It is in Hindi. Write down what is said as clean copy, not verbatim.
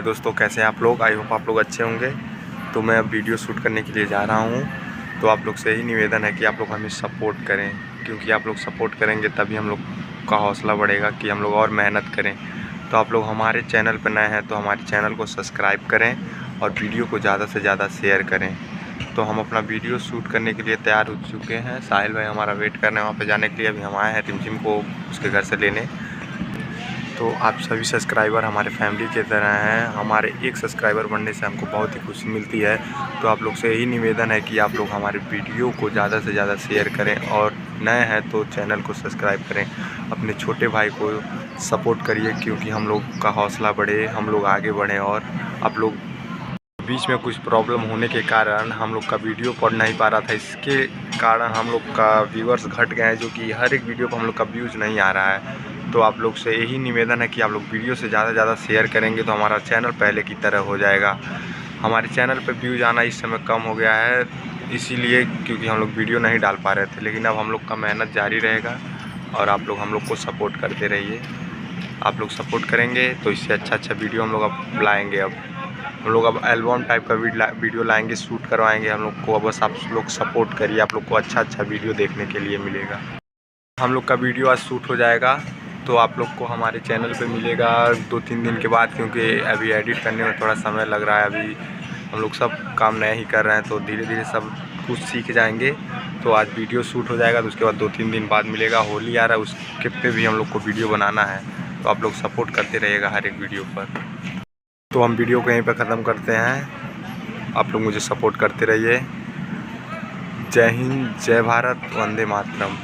दोस्तों, कैसे हैं आप लोग। आई होप आप लोग अच्छे होंगे। तो मैं अब वीडियो शूट करने के लिए जा रहा हूं। तो आप लोग से यही निवेदन है कि आप लोग हमें सपोर्ट करें, क्योंकि आप लोग सपोर्ट करेंगे तभी हम लोग का हौसला बढ़ेगा कि हम लोग और मेहनत करें। तो आप लोग हमारे चैनल पर नए हैं तो हमारे चैनल को सब्सक्राइब करें और वीडियो को ज़्यादा से ज़्यादा शेयर करें। तो हम अपना वीडियो शूट करने के लिए तैयार हो चुके हैं। साहिल भाई हमारा वेट कर रहे हैं वहाँ पे जाने के लिए। अभी हम आए हैं टिमटिम को उसके घर से लेने। तो आप सभी सब्सक्राइबर हमारे फैमिली की तरह हैं। हमारे एक सब्सक्राइबर बनने से हमको बहुत ही खुशी मिलती है। तो आप लोग से यही निवेदन है कि आप लोग हमारे वीडियो को ज़्यादा से ज़्यादा शेयर करें और नए हैं तो चैनल को सब्सक्राइब करें। अपने छोटे भाई को सपोर्ट करिए, क्योंकि हम लोग का हौसला बढ़े, हम लोग आगे बढ़ें। और आप लोग बीच में कुछ प्रॉब्लम होने के कारण हम लोग का वीडियो पढ़ नहीं पा रहा था, इसके कारण हम लोग का व्यूअर्स घट गए हैं, जो कि हर एक वीडियो पर हम लोग का व्यूज़ नहीं आ रहा है। तो आप लोग से यही निवेदन है कि आप लोग वीडियो से ज़्यादा से ज़्यादा शेयर करेंगे तो हमारा चैनल पहले की तरह हो जाएगा। हमारे चैनल पर व्यूज़ आना इस समय कम हो गया है, इसीलिए क्योंकि हम लोग वीडियो नहीं डाल पा रहे थे। लेकिन अब हम लोग का मेहनत जारी रहेगा और आप लोग हम लोग को सपोर्ट करते रहिए। आप लोग सपोर्ट करेंगे तो इससे अच्छा वीडियो हम लोग अब लाएँगे। अब हम लोग अब एल्बम टाइप का वीडियो लाएंगे, शूट करवाएंगे हम लोग को। बस आप लोग सपोर्ट करिए, आप लोग को अच्छा वीडियो देखने के लिए मिलेगा। हम लोग का वीडियो आज शूट हो जाएगा तो आप लोग को हमारे चैनल पे मिलेगा 2-3 दिन के बाद, क्योंकि अभी एडिट करने में थोड़ा समय लग रहा है। अभी हम लोग सब काम नया ही कर रहे हैं तो धीरे धीरे सब कुछ सीख जाएंगे। तो आज वीडियो शूट हो जाएगा तो उसके बाद 2-3 दिन बाद मिलेगा। होली आ रहा है, उसके पे भी हम लोग को वीडियो बनाना है। तो आप लोग सपोर्ट करते रहिएगा हर एक वीडियो पर। तो हम वीडियो को यहीं पर ख़त्म करते हैं। आप लोग मुझे सपोर्ट करते रहिए। जय हिंद, जय भारत, वंदे मातरम।